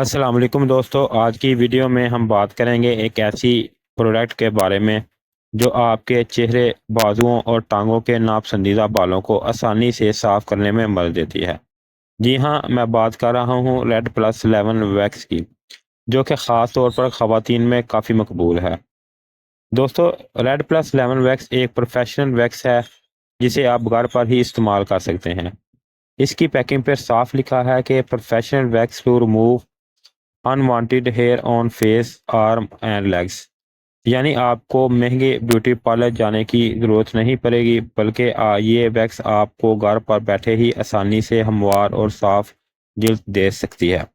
अस्सलाम वालेकुम दोस्तों, आज की वीडियो में हम बात करेंगे एक ऐसी प्रोडक्ट के बारे में जो आपके चेहरे, बाजुओं और टांगों के नापसंदीदा बालों को आसानी से साफ करने में मदद देती है। जी हाँ, मैं बात कर रहा हूँ रेड प्लस 11 वैक्स की, जो कि ख़ास तौर पर ख़वातीन में काफ़ी मकबूल है। दोस्तों, रेड प्लस 11 वैक्स एक प्रोफेशनल वैक्स है जिसे आप घर पर ही इस्तेमाल कर सकते हैं। इसकी पैकिंग पर साफ लिखा है कि professional wax to remove unwanted hair on face, arm and legs. यानी आपको महंगे ब्यूटी पार्लर जाने की ज़रूरत नहीं पड़ेगी, बल्कि ये वैक्स आपको घर पर बैठे ही आसानी से हमवार और साफ जिल्द दे सकती है।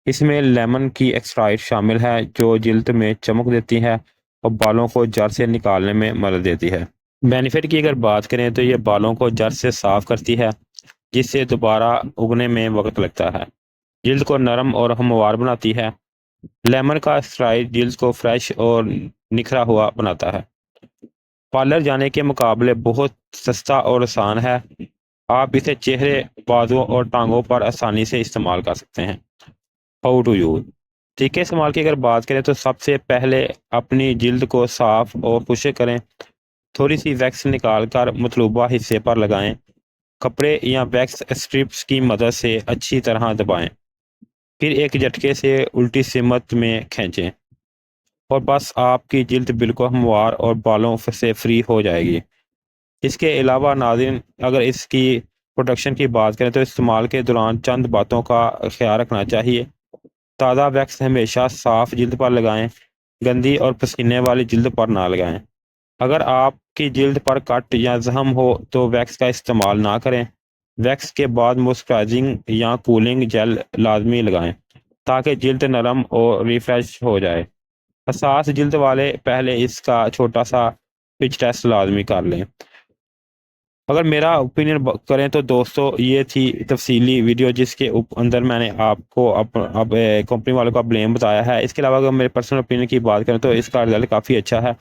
इसमें लेमन की एक्सट्रैक्ट शामिल है जो जिल्द में चमक देती है और बालों को जड़ से निकालने में मदद देती है। बेनिफिट की अगर बात करें तो ये बालों को जड़ से साफ करती है, जिससे दोबारा उगने में वक्त लगता है। जिल्द को नरम और हमवार बनाती है। लेमन का एक्सट्रैक्ट जिल्द को फ्रेश और निखरा हुआ बनाता है। पार्लर जाने के मुकाबले बहुत सस्ता और आसान है। आप इसे चेहरे, बाजुओं और टांगों पर आसानी से इस्तेमाल कर सकते हैं। How to use. तरीके इस्तेमाल की अगर बात करें तो सबसे पहले अपनी जिल्द को साफ और खुश्क करें। थोड़ी सी वैक्स निकाल कर मतलूबा हिस्से पर लगाएं। कपड़े या वैक्स स्ट्रिप्स की मदद से अच्छी तरह दबाएं। फिर एक झटके से उल्टी सिमत में खींचें और बस आपकी जिल्द बिल्कुल हमवार और बालों से फ्री हो जाएगी। इसके अलावा नाज़रीन, अगर इसकी प्रोटेक्शन की बात करें तो इस्तेमाल के दौरान चंद बातों का ख्याल रखना चाहिए। ताज़ा वैक्स हमेशा साफ जिल्द पर लगाएं। गंदी और पसीने वाली जिल्द पर ना लगाएं। अगर आपकी जिल्द पर कट या जख्म हो तो वैक्स का इस्तेमाल ना करें। वैक्स के बाद मॉइस्चराइजिंग या कूलिंग जेल लाजमी लगाएं ताकि जिल्द नरम और रिफ्रेश हो जाए। हसास जिल्द वाले पहले इसका छोटा सा पिच टेस्ट लाजमी कर लें। अगर मेरा ओपिनियन करें तो दोस्तों, ये थी तफसीली वीडियो जिसके अंदर मैंने आपको अब कंपनी वालों का ब्लेम बताया है। इसके अलावा अगर मेरे पर्सनल ओपिनियन की बात करें तो इसका रिजल्ट काफ़ी अच्छा है।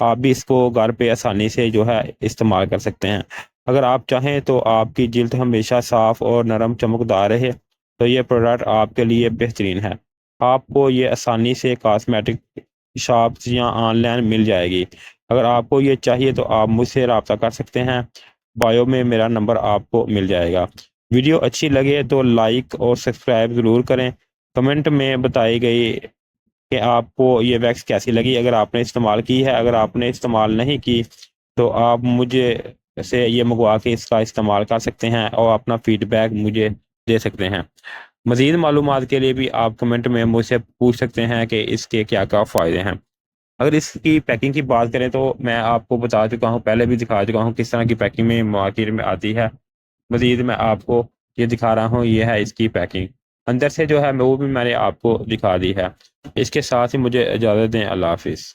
आप भी इसको घर पे आसानी से जो है इस्तेमाल कर सकते हैं। अगर आप चाहें तो आपकी जिल्द हमेशा साफ़ और नरम चमकदार रहे तो ये प्रोडक्ट आपके लिए बेहतरीन है। आपको ये आसानी से कॉस्मेटिक शॉप्स या ऑनलाइन मिल जाएगी। अगर आपको ये चाहिए तो आप मुझसे रब्ता कर सकते हैं। बायो में मेरा नंबर आपको मिल जाएगा। वीडियो अच्छी लगे तो लाइक और सब्सक्राइब ज़रूर करें। कमेंट में बताई गई कि आपको ये वैक्स कैसी लगी, अगर आपने इस्तेमाल की है। अगर आपने इस्तेमाल नहीं की तो आप मुझे से ये मंगवा के इसका इस्तेमाल कर सकते हैं और अपना फीडबैक मुझे दे सकते हैं। मज़ीद मालूमात के लिए भी आप कमेंट में मुझसे पूछ सकते हैं कि इसके क्या क्या फ़ायदे हैं। अगर इसकी पैकिंग की बात करें तो मैं आपको बता चुका हूँ, पहले भी दिखा चुका हूँ किस तरह की पैकिंग में मार्केट में आती है। मज़ीद मैं आपको ये दिखा रहा हूँ, ये है इसकी पैकिंग। अंदर से जो है वो भी मैंने आपको दिखा दी है। इसके साथ ही मुझे इजाज़त दें। अल्लाह हाफ़िज़।